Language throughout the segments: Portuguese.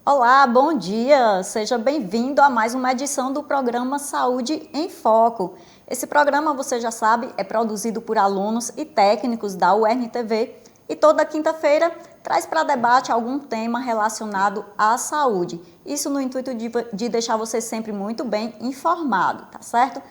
Olá, bom dia! Seja bem-vindo a mais uma edição do programa Saúde em Foco. Esse programa, você já sabe, é produzido por alunos e técnicos da UERN-TV e toda quinta-feira traz para debate algum tema relacionado à saúde. Isso no intuito de deixar você sempre muito bem informado, tá certo?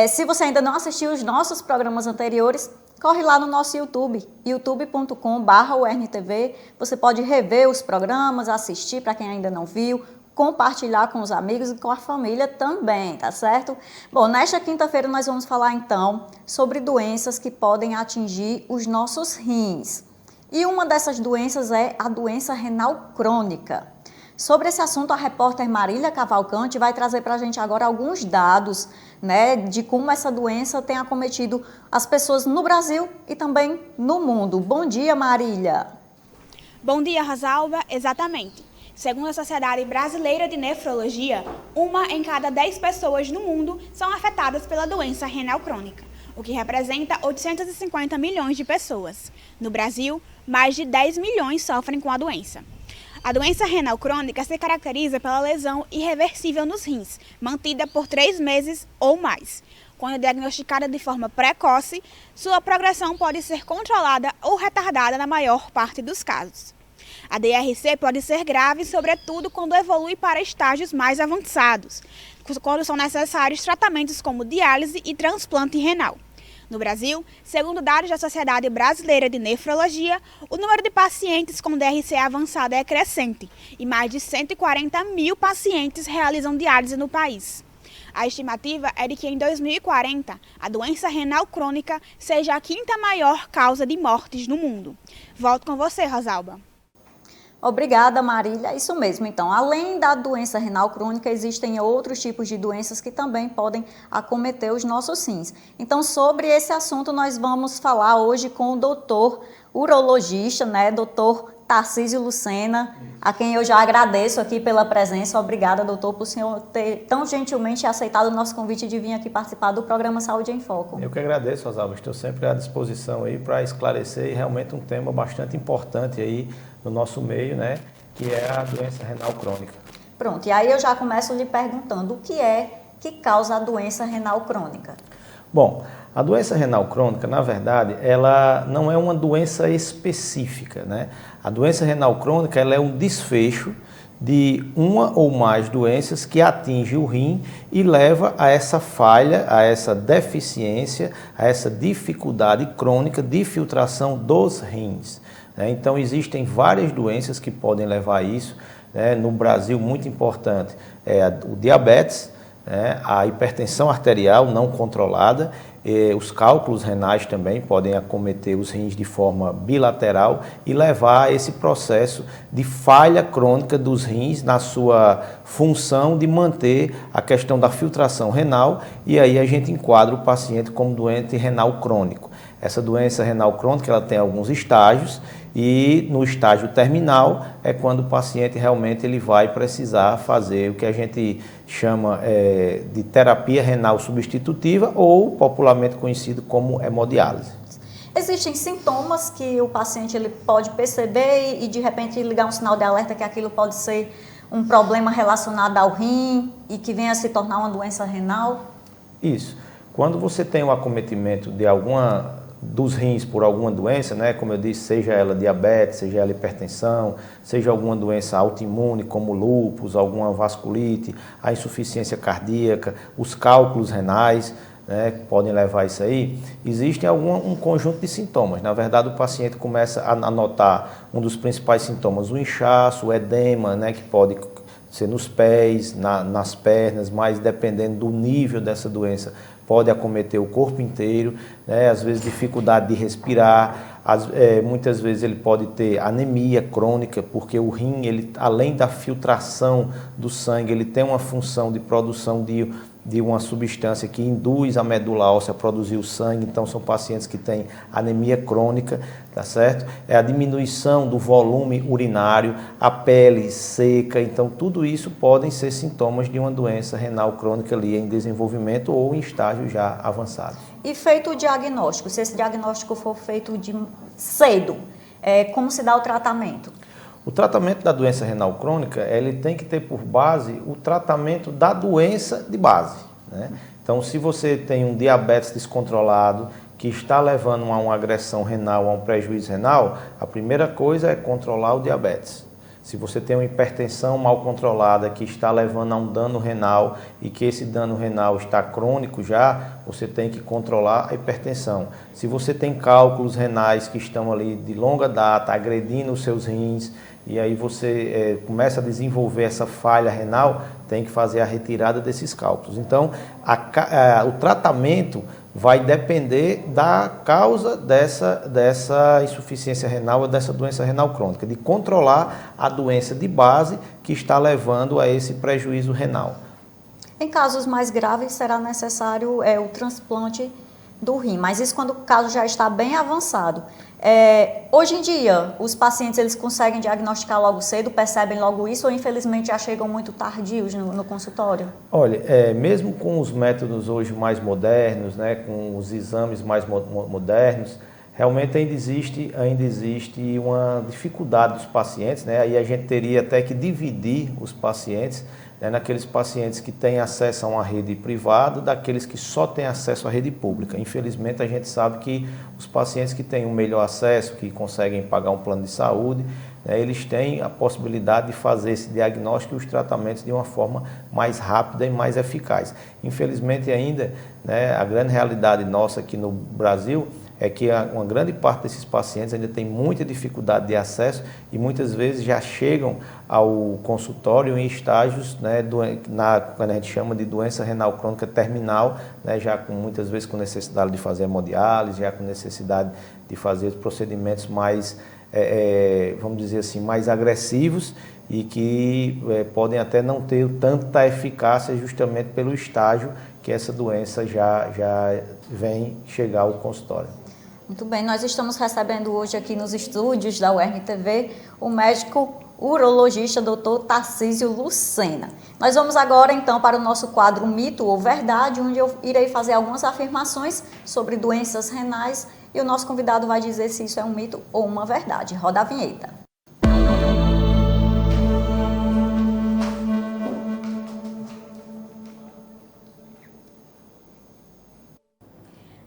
Se você ainda não assistiu os nossos programas anteriores, corre lá no nosso YouTube, youtube.com/UERN-TV. Você pode rever os programas, assistir para quem ainda não viu, compartilhar com os amigos e com a família também, tá certo? Bom, nesta quinta-feira nós vamos falar então sobre doenças que podem atingir os nossos rins. E uma dessas doenças é a doença renal crônica. Sobre esse assunto, a repórter Marília Cavalcante vai trazer para a gente agora alguns dados, né, de como essa doença tem acometido as pessoas no Brasil e também no mundo. Bom dia, Marília. Bom dia, Rosalba. Exatamente. Segundo a Sociedade Brasileira de Nefrologia, 1 em cada 10 pessoas no mundo são afetadas pela doença renal crônica, o que representa 850 milhões de pessoas. No Brasil, mais de 10 milhões sofrem com a doença. A doença renal crônica se caracteriza pela lesão irreversível nos rins, mantida por 3 meses ou mais. Quando diagnosticada de forma precoce, sua progressão pode ser controlada ou retardada na maior parte dos casos. A DRC pode ser grave, sobretudo quando evolui para estágios mais avançados, quando são necessários tratamentos como diálise e transplante renal. No Brasil, segundo dados da Sociedade Brasileira de Nefrologia, o número de pacientes com DRC avançada é crescente e mais de 140 mil pacientes realizam diálise no país. A estimativa é de que em 2040, a doença renal crônica seja a 5ª maior causa de mortes no mundo. Volto com você, Rosalba. Obrigada, Marília. Isso mesmo. Então, além da doença renal crônica, existem outros tipos de doenças que também podem acometer os nossos rins. Então, sobre esse assunto, nós vamos falar hoje com o doutor urologista, né, doutor Tarcísio Lucena, a quem eu já agradeço aqui pela presença. Obrigada, doutor, por o senhor ter tão gentilmente aceitado o nosso convite de vir aqui participar do programa Saúde em Foco. Eu que agradeço, Rosalba. Estou sempre à disposição aí para esclarecer realmente um tema bastante importante aí no nosso meio, né, que é a doença renal crônica. Pronto, e aí eu já começo lhe perguntando o que é que causa a doença renal crônica? Bom, a doença renal crônica, na verdade, ela não é uma doença específica, né? A doença renal crônica, ela é um desfecho de uma ou mais doenças que atinge o rim e leva a essa falha, a essa deficiência, a essa dificuldade crônica de filtração dos rins. Então, existem várias doenças que podem levar a isso. No Brasil, muito importante é o diabetes, a hipertensão arterial não controlada, os cálculos renais também podem acometer os rins de forma bilateral e levar a esse processo de falha crônica dos rins na sua função de manter a questão da filtração renal, e aí a gente enquadra o paciente como doente renal crônico. Essa doença renal crônica ela tem alguns estágios, e no estágio terminal é quando o paciente realmente ele vai precisar fazer o que a gente chama de terapia renal substitutiva, ou popularmente conhecido como hemodiálise. Existem sintomas que o paciente ele pode perceber e de repente ligar um sinal de alerta que aquilo pode ser um problema relacionado ao rim e que venha a se tornar uma doença renal? Isso. Quando você tem um acometimento de dos rins por alguma doença, né, como eu disse, seja ela diabetes, seja ela hipertensão, seja alguma doença autoimune como lúpus, alguma vasculite, a insuficiência cardíaca, os cálculos renais, né, que podem levar a isso aí, existe um conjunto de sintomas. Na verdade, o paciente começa a notar um dos principais sintomas, o inchaço, o edema, né, que pode ser nos pés, nas pernas, mas dependendo do nível dessa doença, pode acometer o corpo inteiro, né? Às vezes dificuldade de respirar, muitas vezes ele pode ter anemia crônica, porque o rim, ele, além da filtração do sangue, ele tem uma função de produção de uma substância que induz a medula óssea a produzir o sangue. Então são pacientes que têm anemia crônica, tá certo? É a diminuição do volume urinário, a pele seca. Então tudo isso podem ser sintomas de uma doença renal crônica ali em desenvolvimento ou em estágio já avançado. E feito o diagnóstico, se esse diagnóstico for feito cedo, como se dá o tratamento? O tratamento da doença renal crônica, ele tem que ter por base o tratamento da doença de base, né? Então, se você tem um diabetes descontrolado, que está levando a uma agressão renal, a um prejuízo renal, a primeira coisa é controlar o diabetes. Se você tem uma hipertensão mal controlada que está levando a um dano renal e que esse dano renal está crônico já, você tem que controlar a hipertensão. Se você tem cálculos renais que estão ali de longa data, agredindo os seus rins, e aí você começa a desenvolver essa falha renal, tem que fazer a retirada desses cálculos. Então, o tratamento vai depender da causa dessa insuficiência renal ou dessa doença renal crônica, de controlar a doença de base que está levando a esse prejuízo renal. Em casos mais graves, será necessário o transplante do rim, mas isso quando o caso já está bem avançado. Hoje em dia, os pacientes eles conseguem diagnosticar logo cedo, percebem logo isso ou infelizmente já chegam muito tardios no consultório? Olha, mesmo com os métodos hoje mais modernos, né, com os exames mais modernos, realmente ainda existe uma dificuldade dos pacientes, né? Aí a gente teria até que dividir os pacientes, né, naqueles pacientes que têm acesso a uma rede privada, daqueles que só têm acesso à rede pública. Infelizmente, a gente sabe que os pacientes que têm um melhor acesso, que conseguem pagar um plano de saúde, né, eles têm a possibilidade de fazer esse diagnóstico e os tratamentos de uma forma mais rápida e mais eficaz. Infelizmente, ainda, né, a grande realidade nossa aqui no Brasil é que uma grande parte desses pacientes ainda tem muita dificuldade de acesso e muitas vezes já chegam ao consultório em estágios, né, quando a gente chama de doença renal crônica terminal, né, já muitas vezes com necessidade de fazer hemodiálise, já com necessidade de fazer procedimentos mais, vamos dizer assim, mais agressivos e que podem até não ter tanta eficácia justamente pelo estágio que essa doença já vem chegar ao consultório. Muito bem, nós estamos recebendo hoje aqui nos estúdios da UERN TV o médico urologista Dr. Tarcísio Lucena. Nós vamos agora então para o nosso quadro Mito ou Verdade, onde eu irei fazer algumas afirmações sobre doenças renais e o nosso convidado vai dizer se isso é um mito ou uma verdade. Roda a vinheta.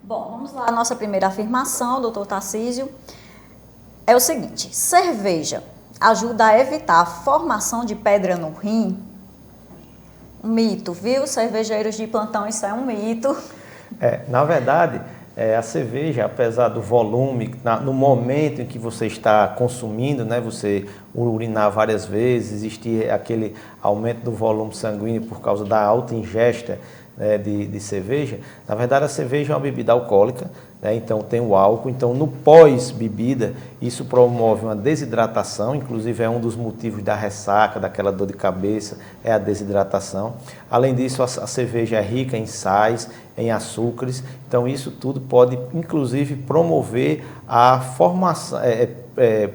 Bom, vamos lá, a nossa primeira afirmação, doutor Tarcísio, é o seguinte: cerveja ajuda a evitar a formação de pedra no rim? Um mito, viu? Cervejeiros de plantão, isso é um mito. Na verdade, a cerveja, apesar do volume, no momento em que você está consumindo, né, você urinar várias vezes, existir aquele aumento do volume sanguíneo por causa da alta ingesta, né, de cerveja. Na verdade, a cerveja é uma bebida alcoólica, né, então tem o álcool. Então, no pós-bebida, isso promove uma desidratação, inclusive é um dos motivos da ressaca, daquela dor de cabeça, é a desidratação. Além disso, a cerveja é rica em sais, em açúcares, então isso tudo pode, inclusive, promover a formação,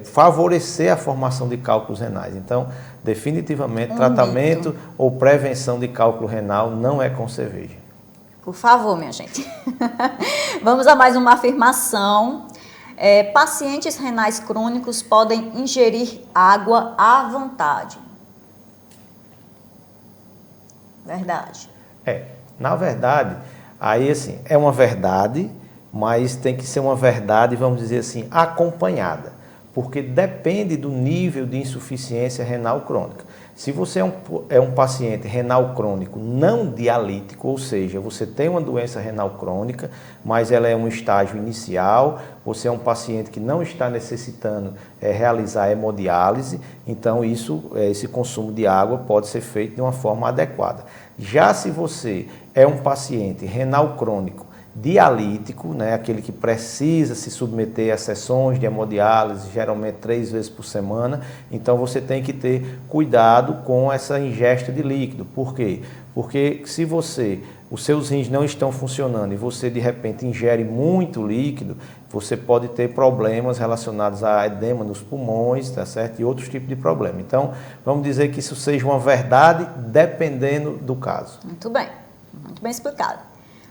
favorecer a formação de cálculos renais. Então, definitivamente, tratamento ou prevenção de cálculo renal não é com cerveja. Por favor, minha gente. Vamos a mais uma afirmação. Pacientes renais crônicos podem ingerir água à vontade. Verdade. Na verdade, aí assim, é uma verdade, mas tem que ser uma verdade, vamos dizer assim, acompanhada, porque depende do nível de insuficiência renal crônica. Se você é um paciente renal crônico não dialítico, ou seja, você tem uma doença renal crônica, mas ela é um estágio inicial, você é um paciente que não está necessitando realizar hemodiálise, então esse consumo de água pode ser feito de uma forma adequada. Já se você é um paciente renal crônico dialítico, né, aquele que precisa se submeter a sessões de hemodiálise, geralmente 3 vezes por semana, então você tem que ter cuidado com essa ingesta de líquido. Por quê? Porque se os seus rins não estão funcionando e você de repente ingere muito líquido, você pode ter problemas relacionados a edema nos pulmões, tá certo? E outros tipos de problema. Então, vamos dizer que isso seja uma verdade dependendo do caso. Muito bem explicado.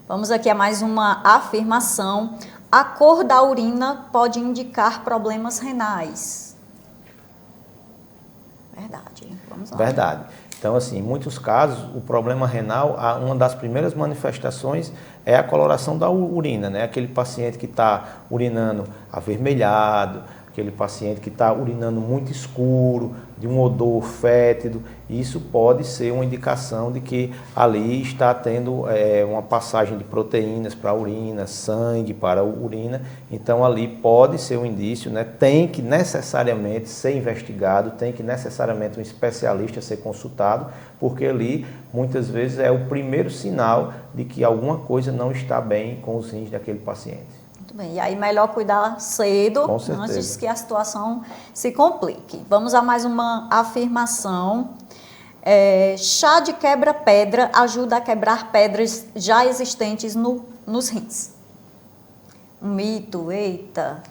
Vamos aqui a mais uma afirmação. A cor da urina pode indicar problemas renais. Verdade. Vamos lá. Verdade. Então, assim, em muitos casos, o problema renal, uma das primeiras manifestações é a coloração da urina, né? Aquele paciente que está urinando avermelhado, aquele paciente que está urinando muito escuro, de um odor fétido, isso pode ser uma indicação de que ali está tendo uma passagem de proteínas para a urina, sangue para a urina, então ali pode ser um indício, né? Tem que necessariamente ser investigado, tem que necessariamente um especialista ser consultado, porque ali muitas vezes é o primeiro sinal de que alguma coisa não está bem com os rins daquele paciente. Muito bem, e aí melhor cuidar cedo, antes que a situação se complique. Vamos a mais uma afirmação. Chá de quebra-pedra ajuda a quebrar pedras já existentes nos rins. Um mito, eita.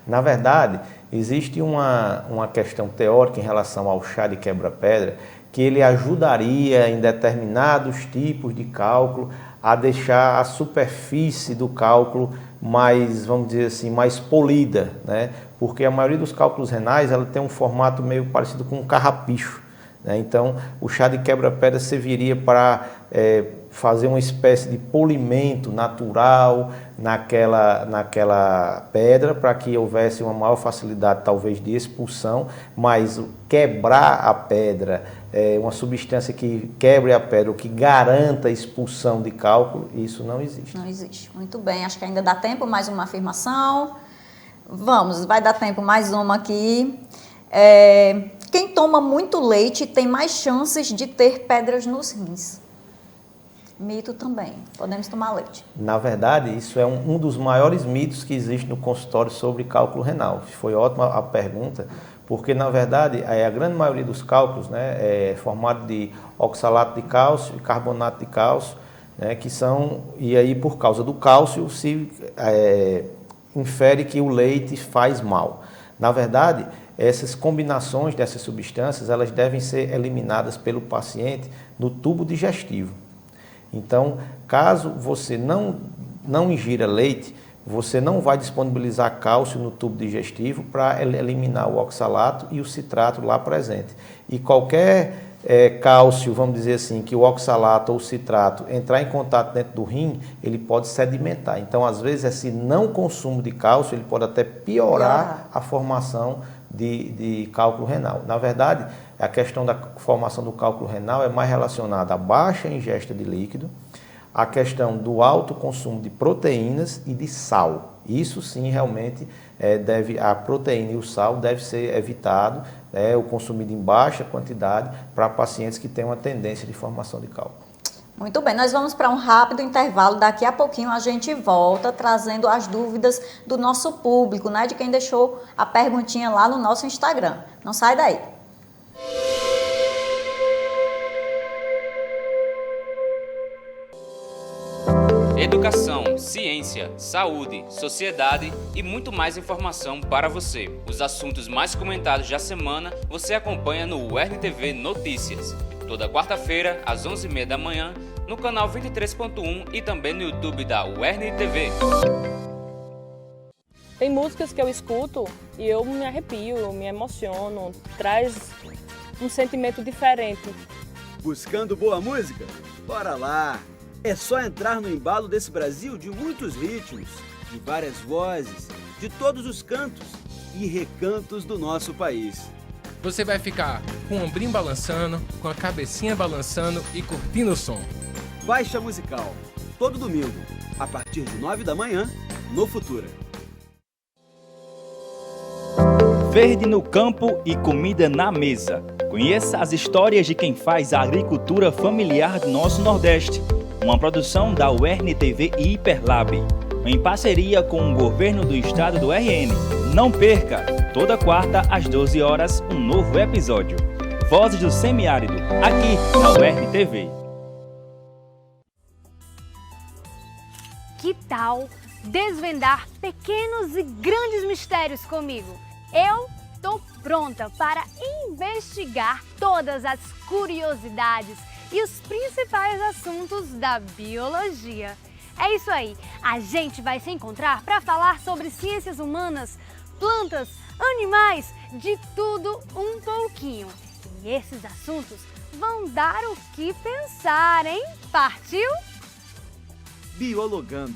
Na verdade, existe uma questão teórica em relação ao chá de quebra-pedra, que ele ajudaria em determinados tipos de cálculo a deixar a superfície do cálculo mais, vamos dizer assim, mais polida, né? Porque a maioria dos cálculos renais ela tem um formato meio parecido com um carrapicho, né? Então, o chá de quebra-pedra serviria para fazer uma espécie de polimento natural naquela pedra, para que houvesse uma maior facilidade, talvez, de expulsão, mas quebrar a pedra, uma substância que quebre a pedra, ou que garanta a expulsão de cálculo, isso não existe. Não existe. Muito bem, acho que ainda dá tempo, mais uma afirmação. Vamos, vai dar tempo, mais uma aqui. Quem toma muito leite tem mais chances de ter pedras nos rins. Mito também, podemos tomar leite. Na verdade, isso é um dos maiores mitos que existe no consultório sobre cálculo renal. Foi ótima a pergunta, porque na verdade a grande maioria dos cálculos, né, é formado de oxalato de cálcio e carbonato de cálcio, né, que são, e aí por causa do cálcio se infere que o leite faz mal. Na verdade, essas combinações dessas substâncias, elas devem ser eliminadas pelo paciente no tubo digestivo. Então, caso você não ingira leite, você não vai disponibilizar cálcio no tubo digestivo para eliminar o oxalato e o citrato lá presente. E qualquer cálcio, vamos dizer assim, que o oxalato ou o citrato entrar em contato dentro do rim, ele pode sedimentar. Então, às vezes, esse não consumo de cálcio, ele pode até piorar a formação de cálculo renal. Na verdade, a questão da formação do cálculo renal é mais relacionada à baixa ingesta de líquido, a questão do alto consumo de proteínas e de sal. Isso sim, realmente, a proteína e o sal deve ser evitado, o consumido em baixa quantidade para pacientes que têm uma tendência de formação de cálculo. Muito bem, nós vamos para um rápido intervalo, daqui a pouquinho a gente volta trazendo as dúvidas do nosso público, né, de quem deixou a perguntinha lá no nosso Instagram. Não sai daí. Educação, ciência, saúde, sociedade e muito mais informação para você. Os assuntos mais comentados da semana você acompanha no UERN-TV Notícias. Toda quarta-feira, às 11h30 da manhã, no canal 23.1 e também no YouTube da UERN-TV. Tem músicas que eu escuto e eu me arrepio, eu me emociono, traz um sentimento diferente. Buscando boa música? Bora lá! É só entrar no embalo desse Brasil de muitos ritmos, de várias vozes, de todos os cantos e recantos do nosso país. Você vai ficar com o ombrinho balançando, com a cabecinha balançando e curtindo o som. Baixa Musical, todo domingo, a partir de 9 da manhã, no Futura. Verde no campo e comida na mesa. Conheça as histórias de quem faz a agricultura familiar do nosso Nordeste. Uma produção da UERN-TV e Hiperlab, em parceria com o governo do estado do RN. Não perca! Toda quarta, às 12 horas, um novo episódio. Vozes do Semiárido, aqui na UERN-TV. Que tal desvendar pequenos e grandes mistérios comigo? Eu tô pronta para investigar todas as curiosidades e os principais assuntos da biologia. É isso aí, a gente vai se encontrar para falar sobre ciências humanas, plantas, animais, de tudo um pouquinho. E esses assuntos vão dar o que pensar, hein? Partiu? Biologando,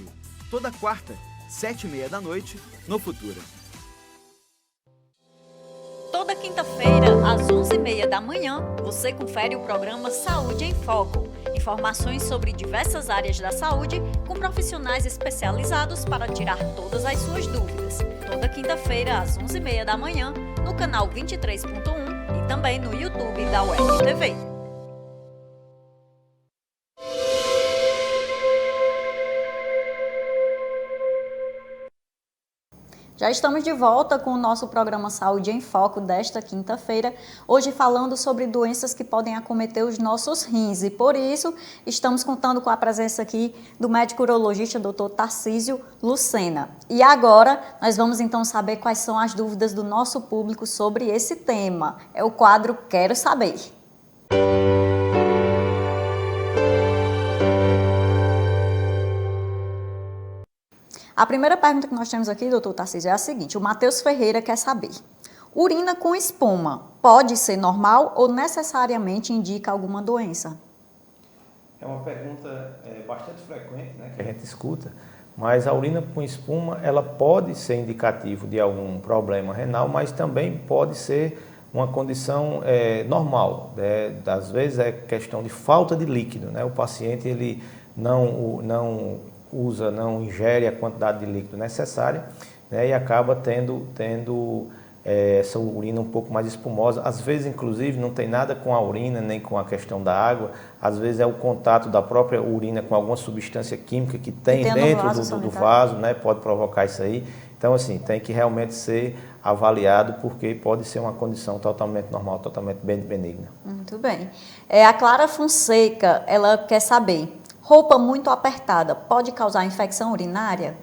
toda quarta, 7h30 da noite, no Futura. Toda quinta-feira, às 11h30 da manhã, você confere o programa Saúde em Foco. Informações sobre diversas áreas da saúde com profissionais especializados para tirar todas as suas dúvidas. Toda quinta-feira, às 11h30 da manhã, no canal 23.1 e também no YouTube da UERN-TV. Já estamos de volta com o nosso programa Saúde em Foco desta quinta-feira, hoje falando sobre doenças que podem acometer os nossos rins e por isso estamos contando com a presença aqui do médico urologista Dr. Tarcísio Lucena. E agora nós vamos então saber quais são as dúvidas do nosso público sobre esse tema. É o quadro Quero Saber. A primeira pergunta que nós temos aqui, doutor Tarcísio, é a seguinte. O Matheus Ferreira quer saber. Urina com espuma pode ser normal ou necessariamente indica alguma doença? É uma pergunta bastante frequente, né, que a gente escuta, mas a urina com espuma ela pode ser indicativo de algum problema renal, mas também pode ser uma condição normal. Às vezes é questão de falta de líquido, né? O paciente ele não ingere a quantidade de líquido necessária, né, e acaba tendo essa urina um pouco mais espumosa. Às vezes, inclusive, não tem nada com a urina, nem com a questão da água. Às vezes é o contato da própria urina com alguma substância química que tem dentro do vaso, né, pode provocar isso aí. Então, assim, tem que realmente ser avaliado, porque pode ser uma condição totalmente normal, totalmente benigna. Muito bem. A Clara Fonseca, ela quer saber... Roupa muito apertada pode causar infecção urinária?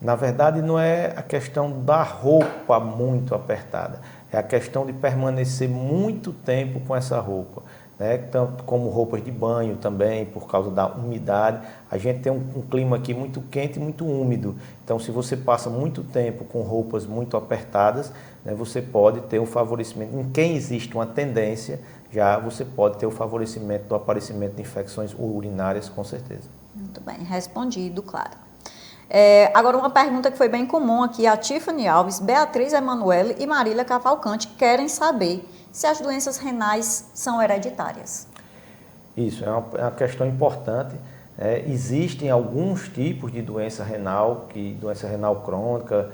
Na verdade, não é a questão da roupa muito apertada, é a questão de permanecer muito tempo com essa roupa, né? Tanto como roupas de banho também, por causa da umidade. A gente tem um clima aqui muito quente e muito úmido, então se você passa muito tempo com roupas muito apertadas, né, você pode ter um favorecimento. Em quem existe uma tendência, já você pode ter o favorecimento do aparecimento de infecções urinárias, com certeza. Muito bem, respondido, claro. Agora, uma pergunta que foi bem comum aqui, a Tiffany Alves, Beatriz Emanuele e Marília Cavalcante querem saber se as doenças renais são hereditárias. Isso, é uma questão importante. Existem alguns tipos de doença renal crônica,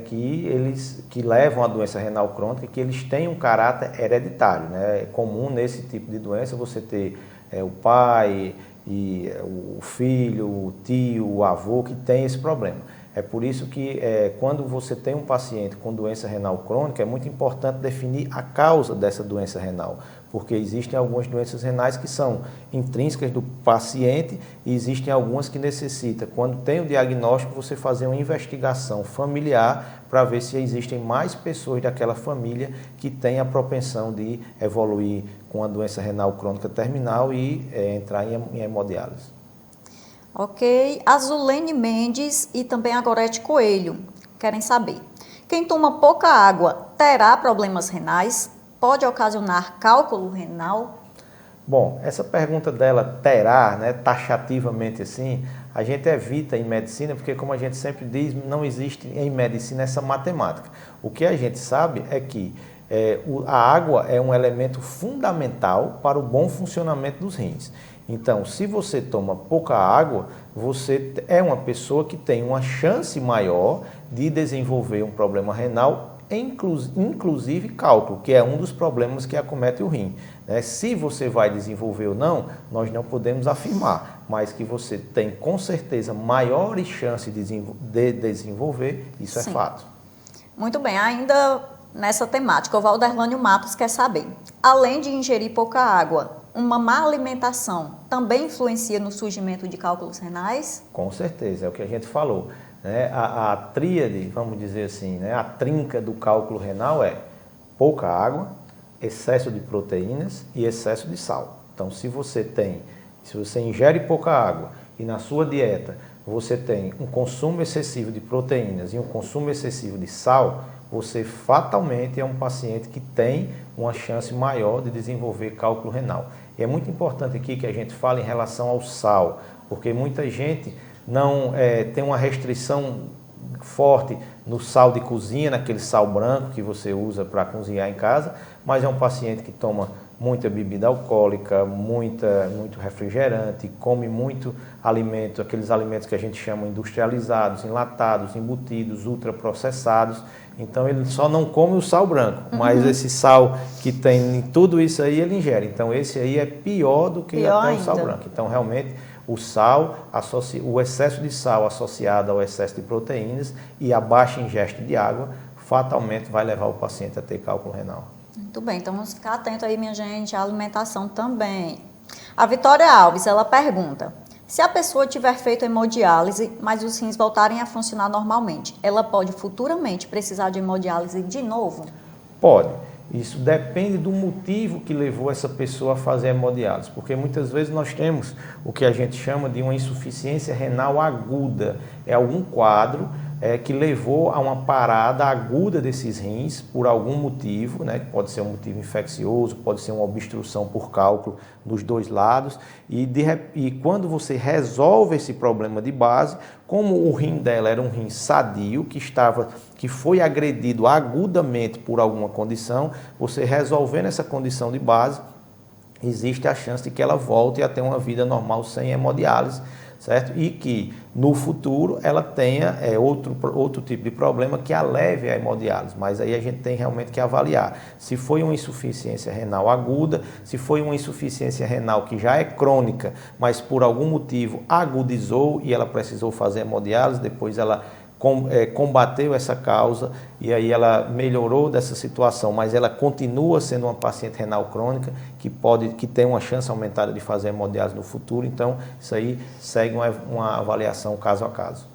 que levam à doença renal crônica, que eles têm um caráter hereditário, né? É comum nesse tipo de doença você ter o pai, e o filho, o tio, o avô que tem esse problema. É por isso que quando você tem um paciente com doença renal crônica, é muito importante definir a causa dessa doença renal, porque existem algumas doenças renais que são intrínsecas do paciente e existem algumas que necessitam, quando tem o diagnóstico, você fazer uma investigação familiar para ver se existem mais pessoas daquela família que têm a propensão de evoluir com a doença renal crônica terminal e entrar em hemodiálise. Ok. Azulene Mendes e também a Gorete Coelho querem saber. Quem toma pouca água terá problemas renais? Pode ocasionar cálculo renal? Bom, essa pergunta dela terá, né, taxativamente assim, a gente evita em medicina, porque como a gente sempre diz, não existe em medicina essa matemática. O que a gente sabe é que a água é um elemento fundamental para o bom funcionamento dos rins. Então, se você toma pouca água, você é uma pessoa que tem uma chance maior de desenvolver um problema renal, inclusive cálculo, que é um dos problemas que acomete o rim. Se você vai desenvolver ou não, nós não podemos afirmar, mas que você tem com certeza maiores chances de desenvolver, isso Sim. É fato. Muito bem, ainda nessa temática, o Valderlânio Matos quer saber, além de ingerir pouca água, uma má alimentação também influencia no surgimento de cálculos renais? Com certeza, é o que a gente falou. A tríade, vamos dizer assim, a trinca do cálculo renal é pouca água, excesso de proteínas e excesso de sal. Então, se você ingere pouca água e na sua dieta você tem um consumo excessivo de proteínas e um consumo excessivo de sal, você fatalmente é um paciente que tem uma chance maior de desenvolver cálculo renal. E é muito importante aqui que a gente fale em relação ao sal, porque muita gente não tem uma restrição forte no sal de cozinha, naquele sal branco que você usa para cozinhar em casa, mas é um paciente que toma muita bebida alcoólica, muito refrigerante, come muito alimento, aqueles alimentos que a gente chama industrializados, enlatados, embutidos, ultraprocessados. Então ele só não come o sal branco, mas esse sal que tem em tudo isso aí ele ingere. Então esse aí é pior do que até o sal branco. Então realmente o sal, o excesso de sal associado ao excesso de proteínas e a baixa ingesta de água, fatalmente vai levar o paciente a ter cálculo renal. Muito bem, então vamos ficar atento aí, minha gente, à alimentação também. A Vitória Alves, ela pergunta: se a pessoa tiver feito hemodiálise, mas os rins voltarem a funcionar normalmente, ela pode futuramente precisar de hemodiálise de novo? Pode. Isso depende do motivo que levou essa pessoa a fazer a hemodiálise, porque muitas vezes nós temos o que a gente chama de uma insuficiência renal aguda. É algum quadro que levou a uma parada aguda desses rins por algum motivo, né? Pode ser um motivo infeccioso, pode ser uma obstrução por cálculo dos dois lados, e quando você resolve esse problema de base, como o rim dela era um rim sadio, que foi agredido agudamente por alguma condição, você resolvendo essa condição de base, existe a chance de que ela volte a ter uma vida normal sem hemodiálise, certo? E que no futuro ela tenha outro tipo de problema que a leve à hemodiálise, mas aí a gente tem realmente que avaliar se foi uma insuficiência renal aguda, se foi uma insuficiência renal que já é crônica, mas por algum motivo agudizou e ela precisou fazer hemodiálise, depois ela combateu essa causa e aí ela melhorou dessa situação, mas ela continua sendo uma paciente renal crônica que tem uma chance aumentada de fazer hemodiálise no futuro. Então isso aí segue uma avaliação caso a caso.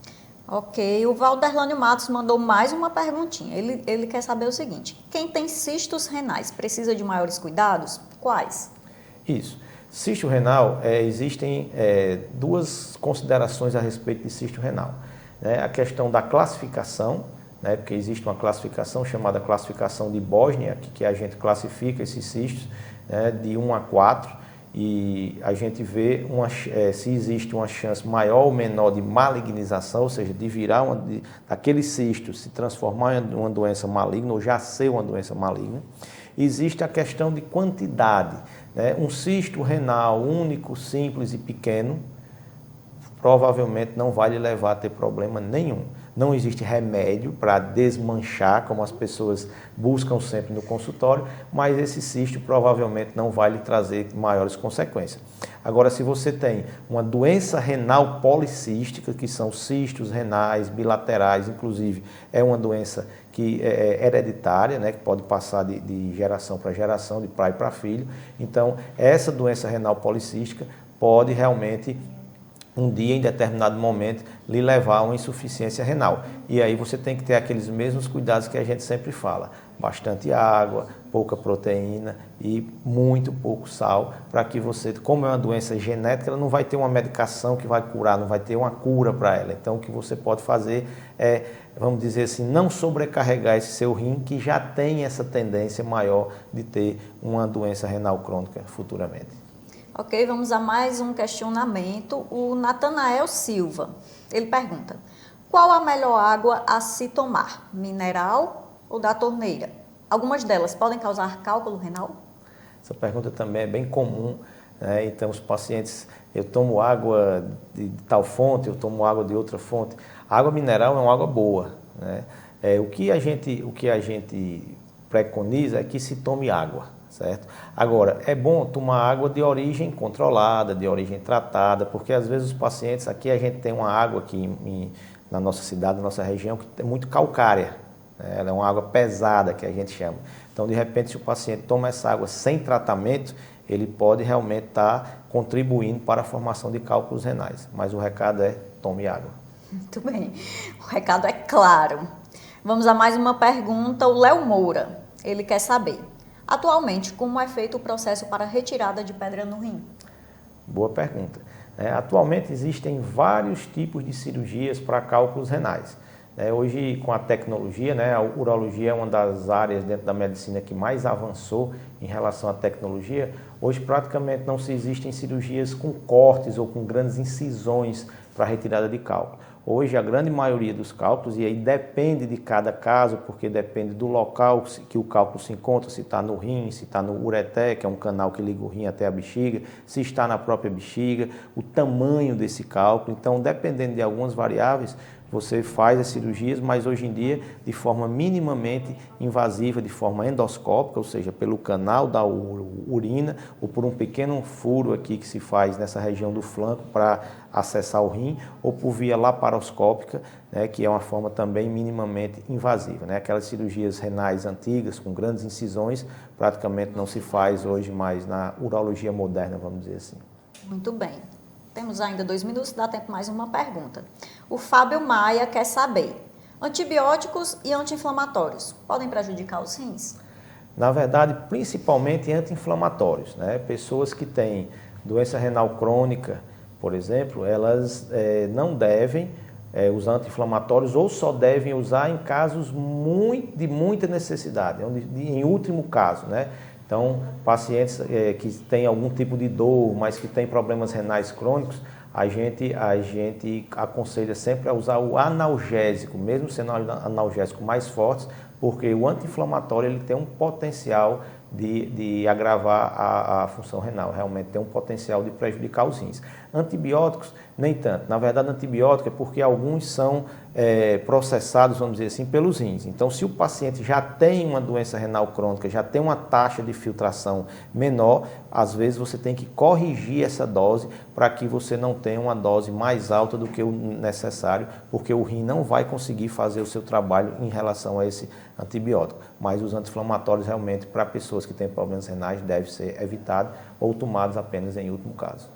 Ok, o Valderlânio Matos mandou mais uma perguntinha. Ele quer saber o seguinte: quem tem cistos renais precisa de maiores cuidados? Quais? Isso. Cisto renal, existem duas considerações a respeito de cisto renal. A questão da classificação, porque existe uma classificação chamada classificação de Bosnia, que a gente classifica esses cistos de 1 a 4, e a gente vê se existe uma chance maior ou menor de malignização, ou seja, de virar aquele cisto se transformar em uma doença maligna ou já ser uma doença maligna. Existe a questão de quantidade. Um cisto renal único, simples e pequeno, provavelmente não vai lhe levar a ter problema nenhum. Não existe remédio para desmanchar, como as pessoas buscam sempre no consultório, mas esse cisto provavelmente não vai lhe trazer maiores consequências. Agora, se você tem uma doença renal policística, que são cistos renais bilaterais, inclusive é uma doença que é hereditária, que pode passar de geração para geração, de pai para filho. Então, essa doença renal policística pode realmente um dia, em determinado momento, lhe levar a uma insuficiência renal. E aí você tem que ter aqueles mesmos cuidados que a gente sempre fala. Bastante água, pouca proteína e muito pouco sal, para que você, como é uma doença genética, ela não vai ter uma medicação que vai curar, não vai ter uma cura para ela. Então o que você pode fazer é, vamos dizer assim, não sobrecarregar esse seu rim, que já tem essa tendência maior de ter uma doença renal crônica futuramente. Ok, vamos a mais um questionamento. O Natanael Silva, ele pergunta: qual a melhor água a se tomar, mineral ou da torneira? Algumas delas podem causar cálculo renal? Essa pergunta também é bem comum, então os pacientes, eu tomo água de tal fonte, eu tomo água de outra fonte. A água mineral é uma água boa, o que a gente preconiza é que se tome água. Certo? Agora, é bom tomar água de origem controlada, de origem tratada, porque às vezes os pacientes, aqui a gente tem uma água aqui na nossa cidade, na nossa região, que é muito calcária, ela é uma água pesada que a gente chama. Então, de repente, se o paciente toma essa água sem tratamento, ele pode realmente estar contribuindo para a formação de cálculos renais. Mas o recado é: tome água. Muito bem, o recado é claro. Vamos a mais uma pergunta. O Léo Moura, ele quer saber: atualmente, como é feito o processo para retirada de pedra no rim? Boa pergunta. Atualmente existem vários tipos de cirurgias para cálculos renais. Hoje, com a tecnologia, a urologia é uma das áreas dentro da medicina que mais avançou em relação à tecnologia. Hoje, praticamente, não se existem cirurgias com cortes ou com grandes incisões para retirada de cálculo. Hoje, a grande maioria dos cálculos, e aí depende de cada caso, porque depende do local que o cálculo se encontra, se está no rim, se está no ureter, que é um canal que liga o rim até a bexiga, se está na própria bexiga, o tamanho desse cálculo. Então, dependendo de algumas variáveis, você faz as cirurgias, mas hoje em dia de forma minimamente invasiva, de forma endoscópica, ou seja, pelo canal da urina ou por um pequeno furo aqui que se faz nessa região do flanco para acessar o rim, ou por via laparoscópica, que é uma forma também minimamente invasiva. Aquelas cirurgias renais antigas com grandes incisões praticamente não se faz hoje mais na urologia moderna, vamos dizer assim. Muito bem. Temos ainda 2 minutos, dá tempo mais uma pergunta. O Fábio Maia quer saber, antibióticos e anti-inflamatórios podem prejudicar os rins? Na verdade, principalmente anti-inflamatórios. Pessoas que têm doença renal crônica, por exemplo, elas não devem usar anti-inflamatórios ou só devem usar em casos de muita necessidade, em último caso, Então, pacientes que têm algum tipo de dor, mas que têm problemas renais crônicos, a gente aconselha sempre a usar o analgésico, mesmo sendo analgésico mais fortes, porque o anti-inflamatório ele tem um potencial de agravar a função renal, realmente tem um potencial de prejudicar os rins. Antibióticos, nem tanto. Na verdade, antibiótico é porque alguns são processados, vamos dizer assim, pelos rins. Então, se o paciente já tem uma doença renal crônica, já tem uma taxa de filtração menor, às vezes você tem que corrigir essa dose para que você não tenha uma dose mais alta do que o necessário, porque o rim não vai conseguir fazer o seu trabalho em relação a esse antibiótico. Mas os anti-inflamatórios realmente para pessoas que têm problemas renais devem ser evitados ou tomados apenas em último caso.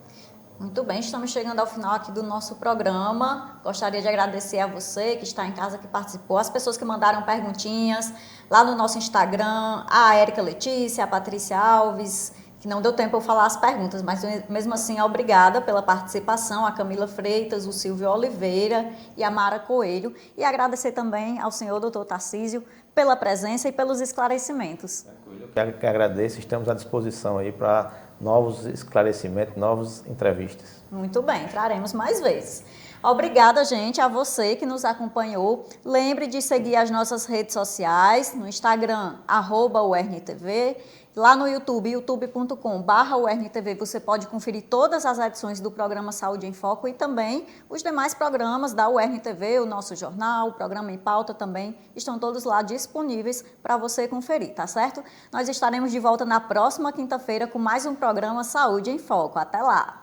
Muito bem, estamos chegando ao final aqui do nosso programa. Gostaria de agradecer a você que está em casa, que participou, as pessoas que mandaram perguntinhas lá no nosso Instagram, a Érica Letícia, a Patrícia Alves, que não deu tempo eu falar as perguntas, mas mesmo assim, obrigada pela participação, a Camila Freitas, o Silvio Oliveira e a Mara Coelho. E agradecer também ao senhor Dr. Tarcísio pela presença e pelos esclarecimentos. Eu que agradeço, estamos à disposição aí para novos esclarecimentos, novas entrevistas. Muito bem, traremos mais vezes. Obrigada, gente, a você que nos acompanhou. Lembre de seguir as nossas redes sociais, no Instagram, @UERNTV, lá no YouTube, youtube.com/UERNTV, você pode conferir todas as edições do programa Saúde em Foco e também os demais programas da UERNTV, o nosso jornal, o programa em pauta também, estão todos lá disponíveis para você conferir, tá certo? Nós estaremos de volta na próxima quinta-feira com mais um programa Saúde em Foco. Até lá!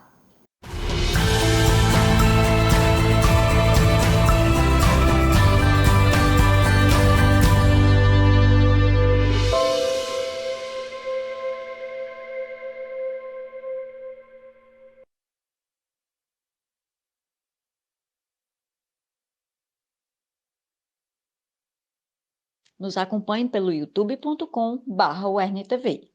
Nos acompanhe pelo youtube.com/UERNTV.